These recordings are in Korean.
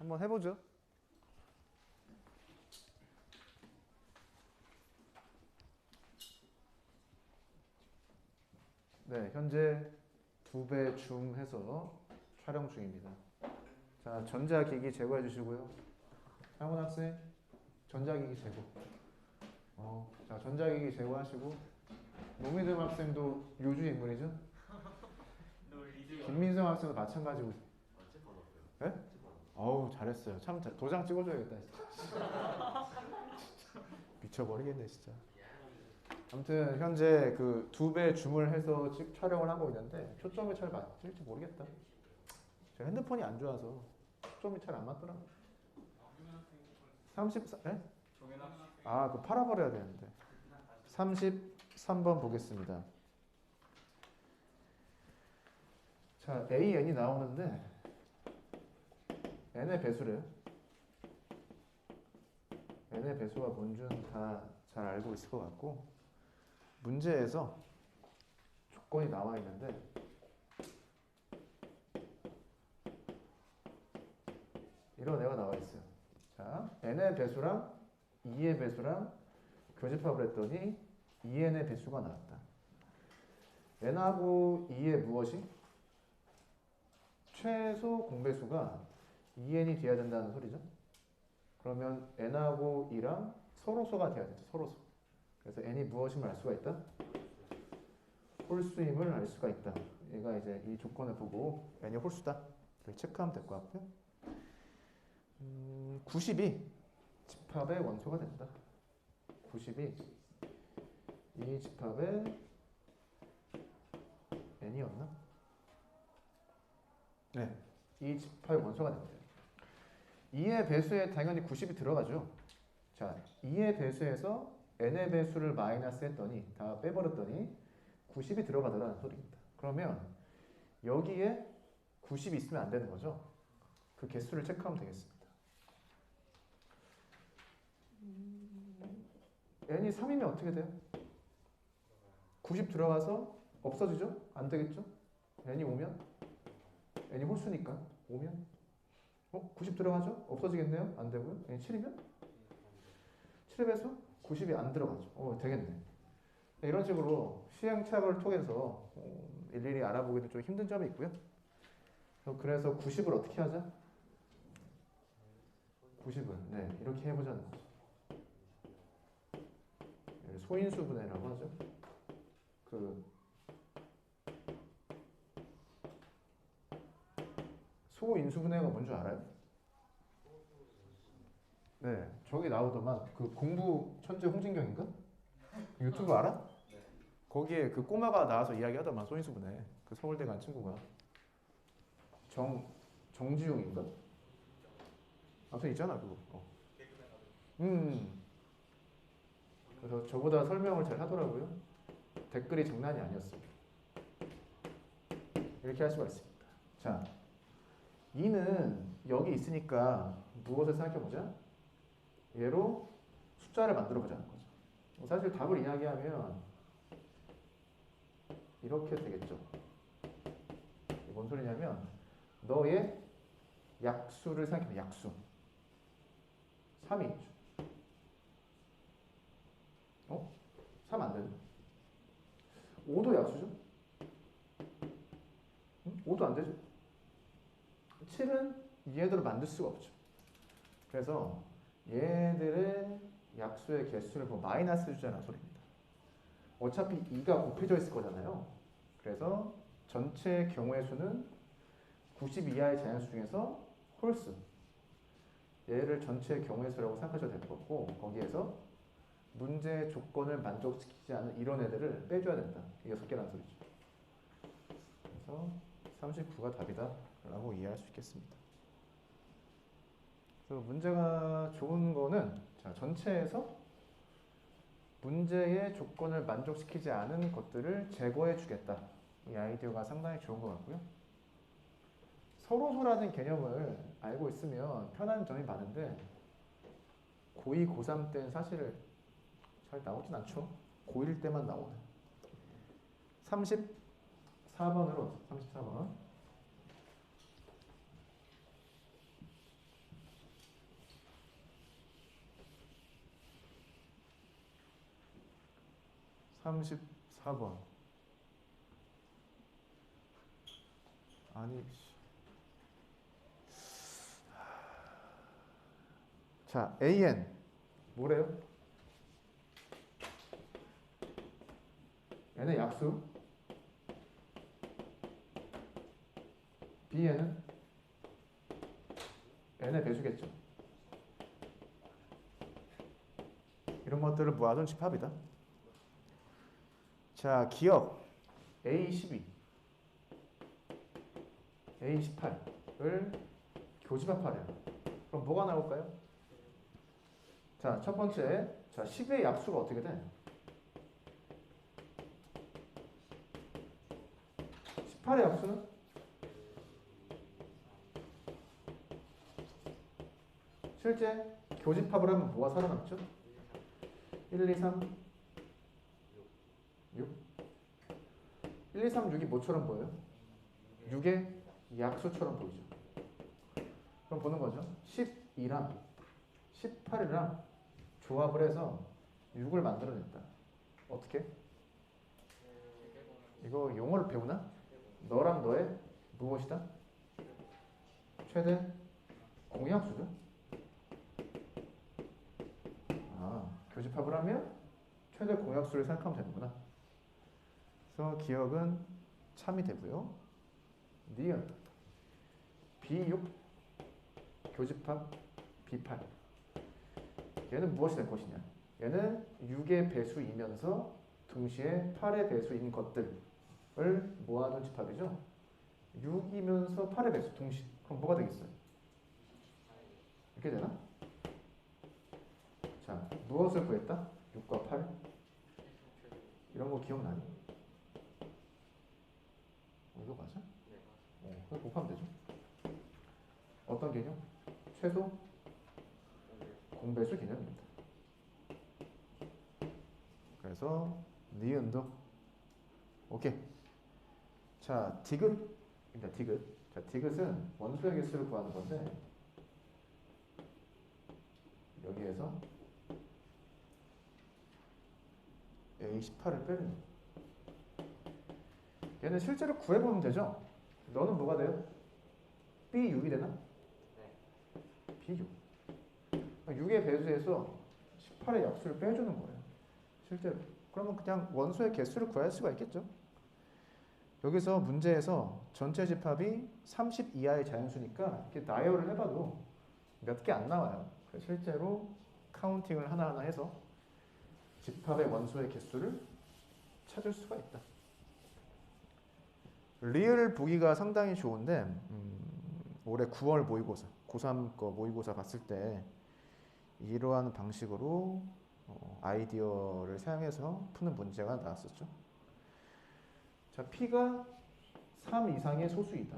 한번 해보죠. 네, 현재 2배 줌해서 촬영 중입니다. 자, 전자기기 제거해 주시고요. 상훈 학생, 전자기기 제거. 자, 전자기기 제거하시고. 노미듬 학생도 요주 인물이죠? 김민성 학생도 마찬가지고. 네? 어우, 잘했어요. 참 도장 찍어줘야겠다. 진짜. 미쳐버리겠네, 진짜. 아무튼 현재 그 2배 줌을 해서 촬영을 하고 있는데 초점이 잘 맞을지 모르겠다. 제가 핸드폰이 안 좋아서 초점이 잘 안 맞더라고. 34? 네? 아, 그거 팔아버려야 되는데. 33번 보겠습니다. 자, A, N이 나오는데 N의 배수래요. N의 배수가 뭔지는 다 잘 알고 있을 것 같고, 문제에서 조건이 나와 있는데 이런 애가 나와 있어요. 자, N의 배수랑 2의 배수랑 교집합을 했더니 2N의 배수가 나왔다. N하고 2의 무엇이? 최소 공배수가 2N이 돼야 된다는 소리죠. 그러면 N하고 2랑 서로소가 돼야 되죠. 서로소. 그래서 N이 무엇임을 알 수가 있다? 홀수임을 알 수가 있다. 얘가 이제 이 조건을 보고 N이 홀수다. 이렇게 체크하면 될 것 같고요. 90이 집합의 원소가 된다. 90이 이 집합의 N이었나? 네. 이 집합의 원소가 된다. 2의 배수에 당연히 90이 들어가죠. 자, 2의 배수에서 n의 배수를 마이너스 했더니 다 빼버렸더니 90이 들어가더라는 소리입니다. 그러면 여기에 90이 있으면 안 되는 거죠. 그 개수를 체크하면 되겠습니다. n이 3이면 어떻게 돼요? 90 들어가서 없어지죠? 안 되겠죠? n이 5면? n이 홀수니까 5면? 90 들어가죠? 없어지겠네요? 안 되고요. n이 7이면? 7의 배수? 90이 안 들어가죠. 되겠네. 이런 식으로 시행착오를 통해서 일일이 알아보기는 좀 힘든 점이 있고요. 그래서 90을 어떻게 하자? 90을 네, 이렇게 해보자는 거죠. 소인수분해라고 하죠. 소인수분해가 뭔지 알아요? 네, 저기 나오더만 그 공부 천재 홍진경인가? 유튜브 알아? 거기에 그 꼬마가 나와서 이야기하더만 소인수분해. 그 서울대 간 친구가 정지용인가? 아무튼 있잖아 그거. 그래서 저보다 설명을 잘 하더라고요. 댓글이 장난이 아니었어요. 이렇게 할 수가 있습니다. 자, 2는 여기 있으니까 무엇을 생각해보자? 얘로 숫자를 만들어 보자는 거죠. 사실 답을 이야기하면 이렇게 되겠죠. 뭔 소리냐면 너의 약수를 생각해봐. 약수 3이 있죠. 3 안 되네. 5도 약수죠. 5도 안 되죠. 7은 얘들을 만들 수가 없죠. 그래서 얘들의 약수의 개수를 마이너스 주자는 소리입니다. 어차피 2가 곱해져 있을 거잖아요. 그래서 전체 경우의 수는 90 이하의 자연수 중에서 홀수. 얘를 전체 경우의 수라고 생각하셔도 될 것 같고, 거기에서 문제의 조건을 만족시키지 않은 이런 애들을 빼줘야 된다. 이게 6개라는 소리죠. 그래서 39가 답이다 라고 이해할 수 있겠습니다. 그래서 문제가 좋은 거는 자, 전체에서 문제의 조건을 만족시키지 않은 것들을 제거해 주겠다. 이 아이디어가 상당히 좋은 것 같고요. 서로소라는 개념을 알고 있으면 편한 점이 많은데 고2, 고3 때는 사실 잘 나오진 않죠. 고1 때만 나오는. 34번으로 34번. 34번. 아니, 자, AN 뭐래요? 얘는 약수, B에는 n의 배수겠죠. 이런 것들을 모아둔 집합이다. 자, 기억 A12, A18을 교집합하래요. 그럼 뭐가 나올까요? 자, 첫 번째, 자, 10의 약수가 어떻게 돼? 18의 약수는? 실제 교집합을 하면 뭐가 살아남죠? 1, 2, 3, 6. 1, 2, 3, 6이 뭐처럼 보여요? 6의 약수처럼 보이죠. 그럼 보는 거죠. 12랑 18이랑 조합을 해서 6을 만들어냈다. 어떻게? 이거 용어를 배우나? 너랑 너의 무엇이다? 최대 공약수죠. 아, 교집합을 하면 최대 공약수를 생각하면 되는구나. 그래서 기억은 참이 되고요. 니은 B6 교집합 B8. 얘는 무엇이 될 것이냐? 얘는 6의 배수이면서 동시에 8의 배수인 것들을 모아둔 집합이죠. 6이면서 8의 배수 동시. 그럼 뭐가 되겠어요? 이렇게 되나? 자, 무엇을 구했다? 6과 8. 이런 거 기억나니? 이거 맞아? 그거 곱하면 되죠. 어떤 개념? 최소 공배수 개념입니다. 그래서 니은도 오케이. 자, 디귿. 그러니까 디귿. 자, 디귿은 원소의 개수를 구하는 건데 여기에서 A18을 빼는. 얘는 실제로 구해보면 되죠. 너는 뭐가 돼요? B6이 되나? B6. 6의 배수에서 18의 약수를 빼주는 거예요. 실제로. 그러면 그냥 원소의 개수를 구할 수가 있겠죠. 여기서 문제에서 전체 집합이 30 이하의 자연수니까 이렇게 나열을 해봐도 몇 개 안 나와요. 그래서 실제로 카운팅을 하나하나 해서 집합의 원소의 개수를 찾을 수가 있다. 리을 보기가 상당히 좋은데 올해 9월 모의고사, 고3 거 모의고사 봤을 때 이러한 방식으로 아이디어를 사용해서 푸는 문제가 나왔었죠. 자, P가 3 이상의 소수이다.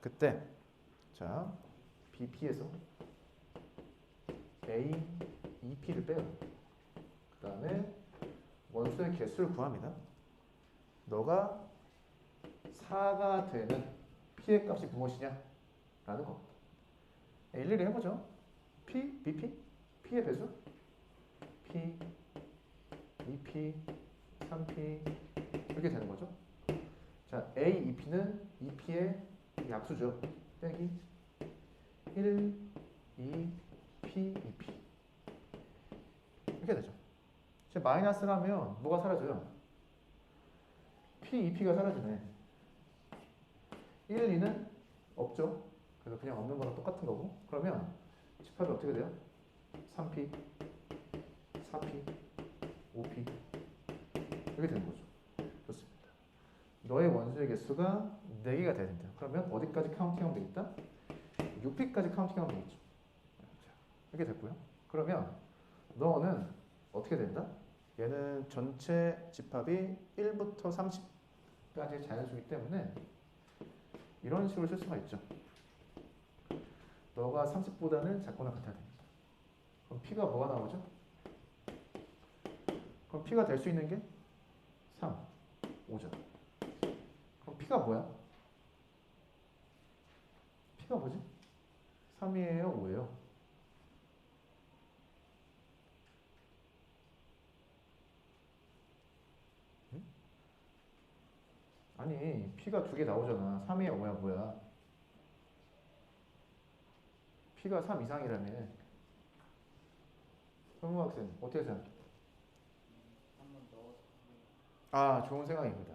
그때 자, BP에서 A, 2P를 빼요. 그 다음에 원소의 개수를 구합니다. 너가 4가 되는 P의 값이 무엇이냐? 라는 겁니다. 일일이 해보죠. P, BP, P의 배수 P, 2P, 3P 이렇게 되는 거죠. 자, A, 2P는 2P의 약수죠. 빼기 1, 2, P, 2P 이렇게 되죠. 이제 마이너스를 하면 뭐가 사라져요? P, 2P가 사라지네. 1, 2는 없죠. 그래서 그냥 없는 거랑 똑같은 거고. 그러면 집합이 어떻게 돼요? 3P, 4P, 5P 이렇게 되는 거죠. 좋습니다. 너의 원소의 개수가 4개가 돼야 된다. 그러면 어디까지 카운팅하면 되겠다? 6P까지 카운팅하면 되겠죠. 이렇게 됐고요. 그러면 너는 어떻게 된다? 얘는 전체 집합이 1부터 30까지 자연수이기 때문에 이런 식으로 쓸 수가 있죠. 너가 30보다는 작거나 같아야 됩니다. 그럼 P가 뭐가 나오죠? 그럼 P가 될 수 있는 게 3, 5죠. 그럼 P가 뭐야? P가 뭐지? 3이에요? 5예요? 3 아니 P가 두 개 나오잖아. 3이야 5야 뭐야. P가 3 이상이라며. 성우 학생 어떻게 생각해? 아 좋은 생각입니다.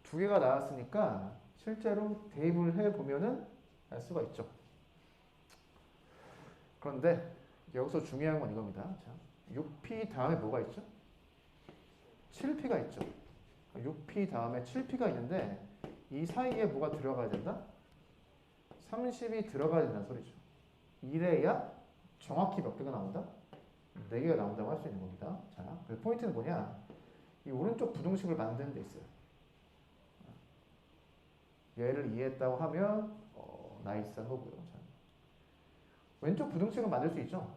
두 개가 나왔으니까 실제로 대입을 해보면은 알 수가 있죠. 그런데 여기서 중요한 건 이겁니다. 자, 6P 다음에 뭐가 있죠? 7P가 있죠. 6P 다음에 7P가 있는데 이 사이에 뭐가 들어가야 된다? 30이 들어가야 된다는 소리죠. 이래야 정확히 몇 개가 나온다? 4개가 나온다고 할 수 있는 겁니다. 자, 그 포인트는 뭐냐? 이 오른쪽 부등식을 만드는 데 있어요. 얘를 이해했다고 하면 나이스한 거고요. 자, 왼쪽 부등식을 만들 수 있죠?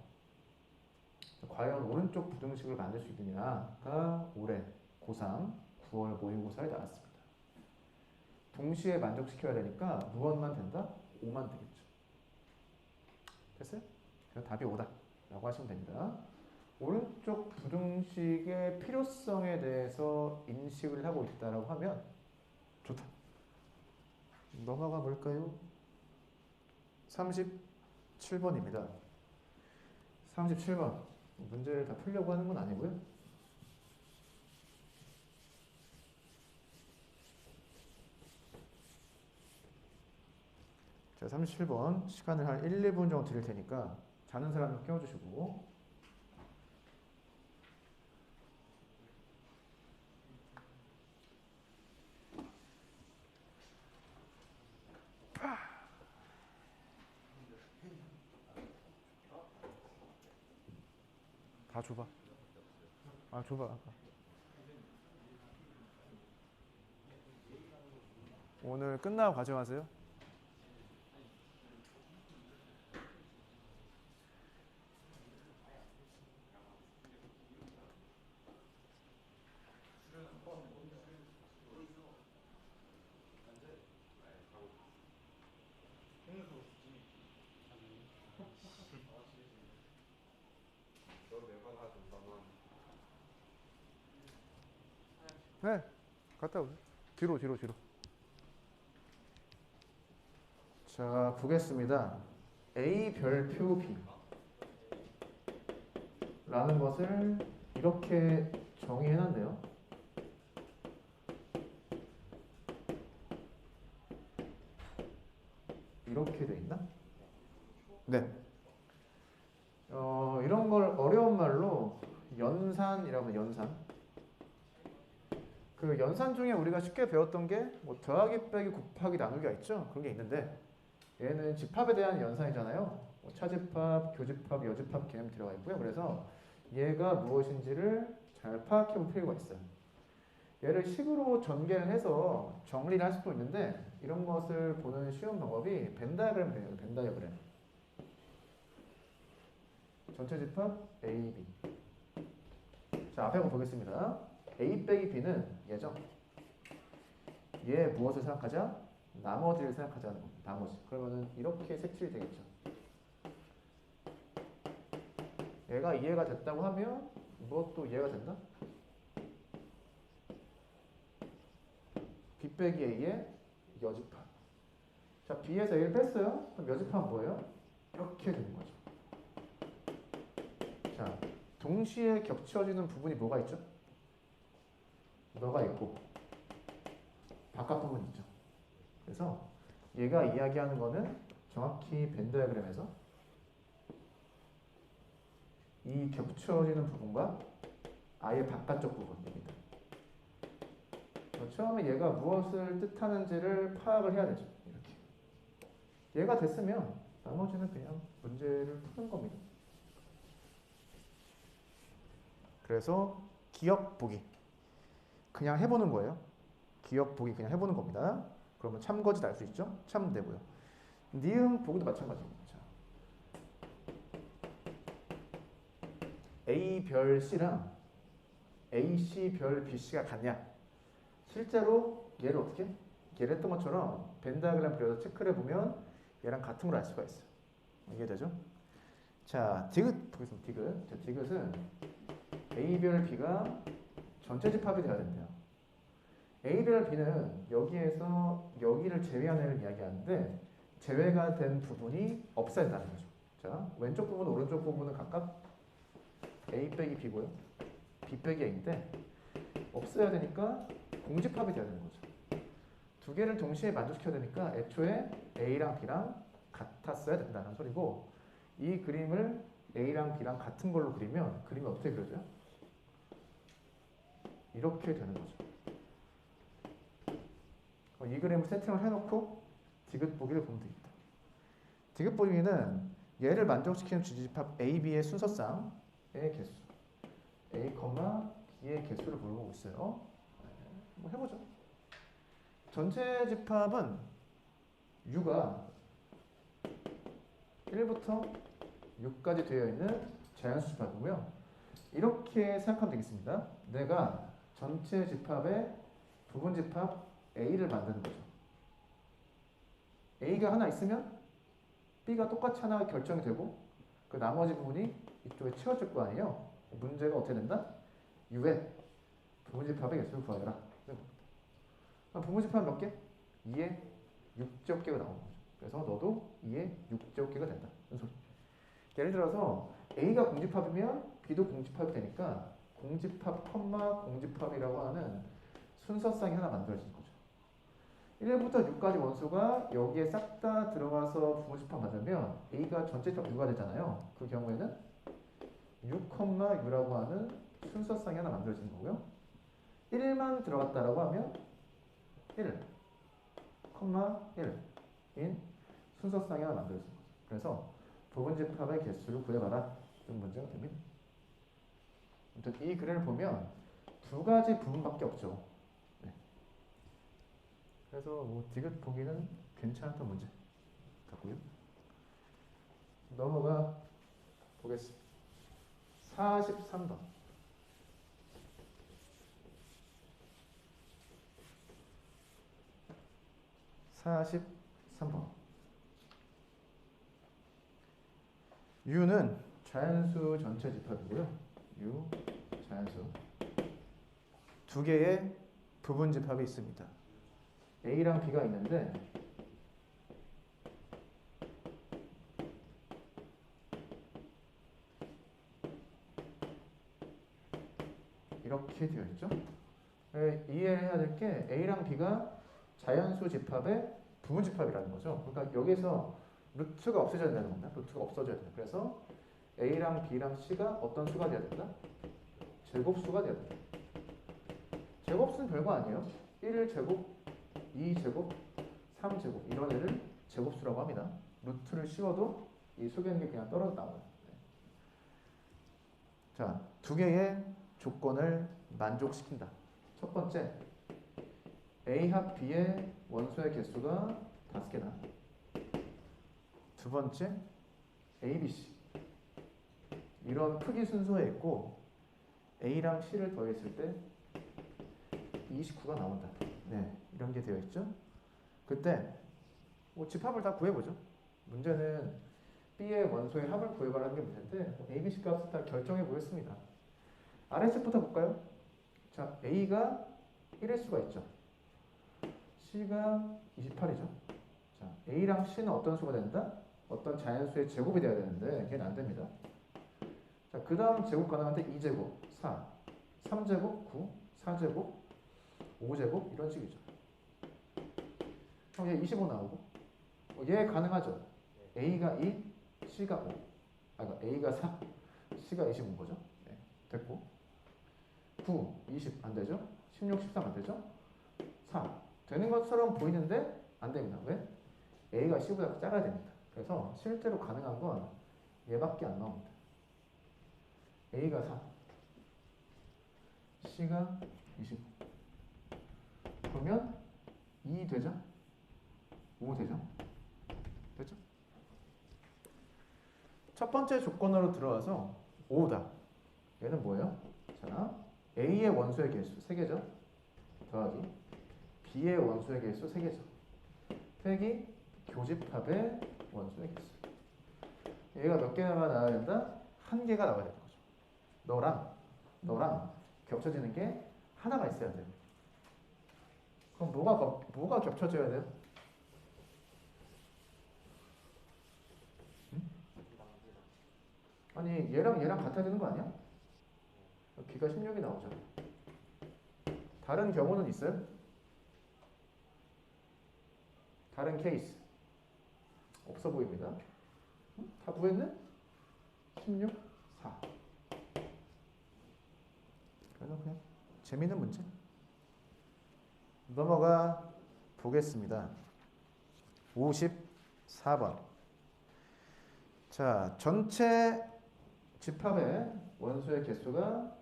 과연 오른쪽 부등식을 만들 수 있느냐가 올해 고3 9월 모의고사에 나왔습니다. 동시에 만족시켜야 되니까 무엇만 된다? 5만 되겠죠. 됐어요? 그래서 답이 5다 라고 하시면 됩니다. 오른쪽 부등식의 필요성에 대해서 인식을 하고 있다고 하면 좋다. 넘어가 볼까요? 37번입니다. 37번 문제를 다 풀려고 하는 건 아니고요. 자, 37번 시간을 한 1, 2분 정도 드릴 테니까 자는 사람 좀 깨워주시고. 다 줘봐. 아 줘봐. 오늘 끝나고 가져가세요. 네, 갔다 오세요. 뒤로. 자, 보겠습니다. A 별표 B 라는 것을 이렇게 정의해놨네요. 이렇게 돼 있나? 네. 이런 걸 어려운 말로 연산이라고 해요. 연산. 그 연산 중에 우리가 쉽게 배웠던 게 뭐 더하기 빼기 곱하기 나누기가 있죠. 그런 게 있는데 얘는 집합에 대한 연산이잖아요. 뭐 차집합, 교집합, 여집합 개념이 들어가 있고요. 그래서 얘가 무엇인지를 잘 파악해 볼 필요가 있어요. 얘를 식으로 전개를 해서 정리를 할 수도 있는데 이런 것을 보는 쉬운 방법이 벤 다이어그램이에요. 벤 다이어그램. 전체 집합 A, B. 자, 앞에 한번 보겠습니다. A 빼기 B는 얘죠. 얘 무엇을 생각하자? 나머지를 생각하자는 겁니다. 나머지. 그러면은 이렇게 색칠이 되겠죠. 얘가 이해가 됐다고 하면 무엇도 이해가 된다? B 빼기 A의 여집합. 자, B에서 A를 뺐어요. 그럼 여집합은 뭐예요? 이렇게 되는 거죠. 자, 동시에 겹쳐지는 부분이 뭐가 있죠? 너가 있고 바깥 부분이 있죠. 그래서 얘가 이야기하는 거는 정확히 벤 다이어그램에서 이 겹쳐지는 부분과 아예 바깥쪽 부분입니다. 처음에 얘가 무엇을 뜻하는지를 파악을 해야 되죠. 이렇게. 얘가 됐으면 나머지는 그냥 문제를 푸는 겁니다. 그래서 기억 보기. 그냥 해보는 거예요. 기억 보기 그냥 해보는 겁니다. 그러면 참거지 날 수 있죠? 참 되고요. 니은 보기도 마찬가지입니다. 자. A 별 C랑 AC 별 BC가 같냐? 실제로 얘를 어떻게? 얘를 했던 것처럼 벤 다이어그램 그려서 체크를 해보면 얘랑 같은 걸 알 수가 있어요. 이해되죠? 자, 디귿 보겠습니다. 디귿. 자, 디귿은 A 별 B가 전체 집합이 돼야 된대요. A, 별, B는 여기에서 여기를 제외한 애를 이야기하는데 제외가 된 부분이 없어야 된다는 거죠. 자, 왼쪽 부분, 오른쪽 부분은 각각 A 빼기 B고요. B 빼기 A인데 없어야 되니까 공집합이 돼야 되는 거죠. 두 개를 동시에 만족시켜야 되니까 애초에 A랑 B랑 같았어야 된다는 소리고 이 그림을 A랑 B랑 같은 걸로 그리면 그림이 어떻게 그려져요? 이렇게 되는 거죠. 이 그림을 세팅을 해놓고 디귿 보기를 보면 되겠다. 디귿 보기는 얘를 만족시키는 주집합 A, B의 순서쌍의 개수 A, B의 개수를 보고 있어요. 한번 해보죠. 전체 집합은 U가 1부터 6까지 되어 있는 자연수 집합이고요. 이렇게 생각하면 되겠습니다. 내가 전체 집합의 부분 집합 A를 만드는 거죠. A가 하나 있으면 B가 똑같이 하나가 결정이 되고 그 나머지 부분이 이쪽에 채워질 거 아니에요. 문제가 어떻게 된다? U의 부분 집합의 개수를 구하여라. 부분 집합 몇 개? 2의 6제곱개가 나오는 거죠. 그래서 너도 2의 6제곱개가 된다. 소리. 예를 들어서 A가 공집합이면 B도 공집합이 되니까 공집합, 공집합이라고 하는 순서쌍이 하나 만들어지는 거죠. 1부터 6까지 원수가 여기에 싹 다 들어가서 부분집합 만들면 A가 전체 집합 U가 되잖아요. 그 경우에는 6,U라고 하는 순서쌍이 하나 만들어지는 거고요. 1만 들어갔다라고 하면 1, 1인 순서쌍이 하나 만들어지는 거죠. 그래서 부분집합의 개수를 구해봐라. 이런 문제가 됩니다. 아무튼 이 그림을 보면 두 가지 부분밖에 없죠. 네. 그래서 뭐 디귿 보기는 괜찮았던 문제 같고요. 넘어가 보겠습니다. 43번. 43번. U는 자연수 전체 집합이고요. U 자연수 두 개의 부분 집합이 있습니다. A랑 B가 있는데 이렇게 되어 있죠. 이해해야 될 게 A랑 B가 자연수 집합의 부분 집합이라는 거죠. 그러니까 여기서 루트가 없어져야 되는 겁니다. 루트가 없어져야 돼요. 그래서 A랑 B랑 C가 어떤 수가 돼야 된다? 제곱수가 돼야 된다. 제곱수는 별거 아니에요. 1제곱, 2제곱, 3제곱 이런 애를 제곱수라고 합니다. 루트를 씌워도 이 속에 있는 게 그냥 떨어져 나와요. 네. 자, 두 개의 조건을 만족시킨다. 첫 번째, A 합 B의 원소의 개수가 5개나. 두 번째, A, B, C 이런 크기 순서에 있고 A랑 C를 더했을 때 29가 나온다. 네, 이런 게 되어 있죠. 그때 뭐 집합을 다 구해보죠. 문제는 B의 원소의 합을 구해봐라는 게 문제인데 A, B, C 값을 다 결정해 보겠습니다. 아래쪽부터 볼까요? 자, A가 1일 수가 있죠. C가 28이죠. 자, A랑 C는 어떤 수가 된다? 어떤 자연수의 제곱이 돼야 되는데 걔는 안 됩니다. 자, 그 다음 제곱 가능한데 2제곱, 4, 3제곱, 9, 4제곱, 5제곱 이런 식이죠. 그럼 얘 25 나오고 얘 가능하죠. A가 2, C가 5. 그러니까 A가 4, C가 25인 거죠. 네, 됐고 9, 20 안 되죠. 16, 13 안 되죠. 4 되는 것처럼 보이는데 안 됩니다. 왜? A가 C보다 작아야 됩니다. 그래서 실제로 가능한 건 얘밖에 안 나옵니다. A가 4, C가 25. 그러면 2 되죠? 5 되죠? 됐죠? 첫 번째 조건으로 들어와서 5다. 얘는 뭐예요? 자, A의 원소의 개수 3개죠? 더하기 B의 원소의 개수 3개죠? 빼기 교집합의 원소의 개수. 얘가 몇 개가 나와야 된다? 1개가 나와야 되는 거죠. 너랑 겹쳐지는 게 하나가 있어야 돼요. 그럼 뭐가 겹쳐져야 돼요? 응? 아니 얘랑 같아야 되는 거 아니야? B가 16이 나오죠. 다른 경우는 있어요? 다른 케이스 없어 보입니다. 응? 다 구했네? 16, 4. 그래서 그냥 재미있는 문제. 넘어가 보겠습니다. 54번. 자, 전체 집합의 원수의 개수가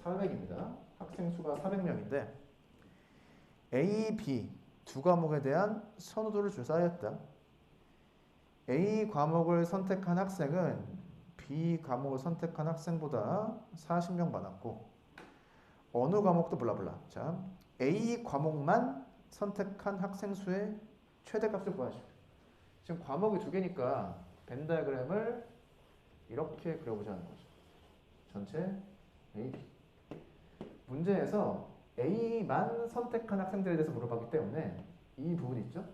400입니다. 학생 수가 400명인데 A, B 두 과목에 대한 선호도를 조사하였다. A 과목을 선택한 학생은 B 과목을 선택한 학생보다 40명 많았고 어느 과목도 블라블라. 자, A 과목만 선택한 학생 수의 최대값을 구하시오. 지금 과목이 두 개니까 벤 다이어그램을 이렇게 그려보자는 거죠. 전체 A, B. 문제에서 A만 선택한 학생들에 대해서 물어봤기 때문에 이 부분 있죠?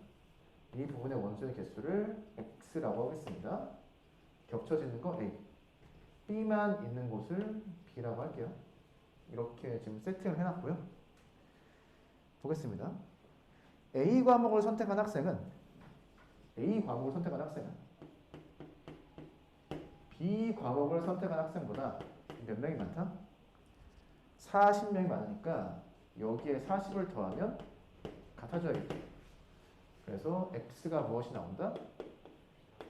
이 부분의 원수의 개수를 X라고 하겠습니다. 겹쳐지는 거 A. B만 있는 곳을 B라고 할게요. 이렇게 지금 세팅을 해놨고요. 보겠습니다. A 과목을 선택한 학생은 B 과목을 선택한 학생보다 몇 명이 많다? 40명이 많으니까 여기에 40을 더하면 같아져야겠다. 그래서 X가 무엇이 나온다?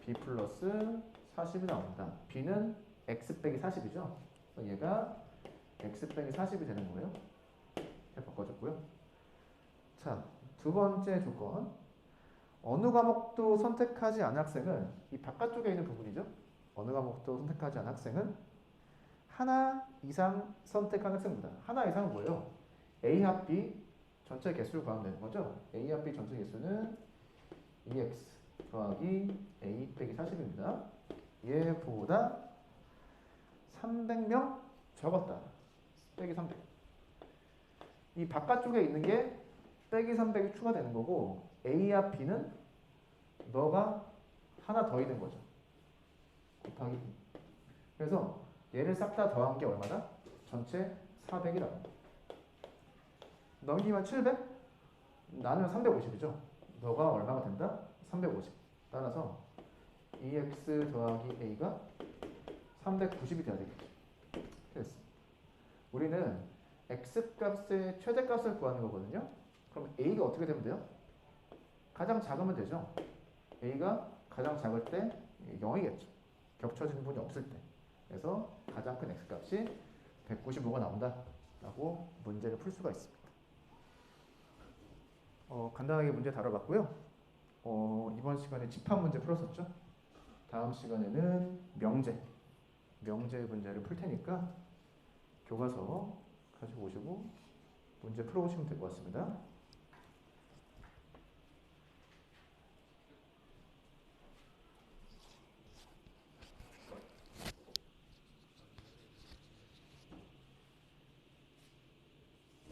B 플러스 40이 나온다. B는 X 빼기 40이죠. 얘가 X 빼기 40이 되는 거예요. 이렇게 바꿔줬고요. 자, 두 번째 조건. 어느 과목도 선택하지 않은 학생은 이 바깥쪽에 있는 부분이죠. 어느 과목도 선택하지 않은 학생은 하나 이상 선택한 학생보다. 하나 이상은 뭐예요? A 합 B 전체 개수를 구하면 되는 거죠. A 합 B 전체 개수는 2x 더하기 A 빼기 40입니다. 얘보다 300명 적었다. 빼기 300. 이 바깥쪽에 있는 게 빼기 300이 추가되는 거고 A와 B는 너가 하나 더 있는 거죠. 곱하기 B. 그래서 얘를 싹 다 더한 게 얼마다? 전체 400이라고. 넘기면 700? 나누면 350이죠. 너가 얼마가 된다? 350. 따라서 2x 더하기 a가 390이 돼야 되겠죠. 됐어. 우리는 x값의 최대값을 구하는 거거든요. 그럼 a가 어떻게 되면 돼요? 가장 작으면 되죠. a가 가장 작을 때 0이겠죠. 겹쳐지는 부분이 없을 때. 그래서 가장 큰 x값이 195가 나온다 라고 문제를 풀 수가 있습니다. 간단하게 문제 다뤄봤고요. 이번 시간에 집합 문제 풀었었죠. 다음 시간에는 명제 문제를 풀 테니까 교과서 가지고 오시고 문제 풀어보시면 될 것 같습니다.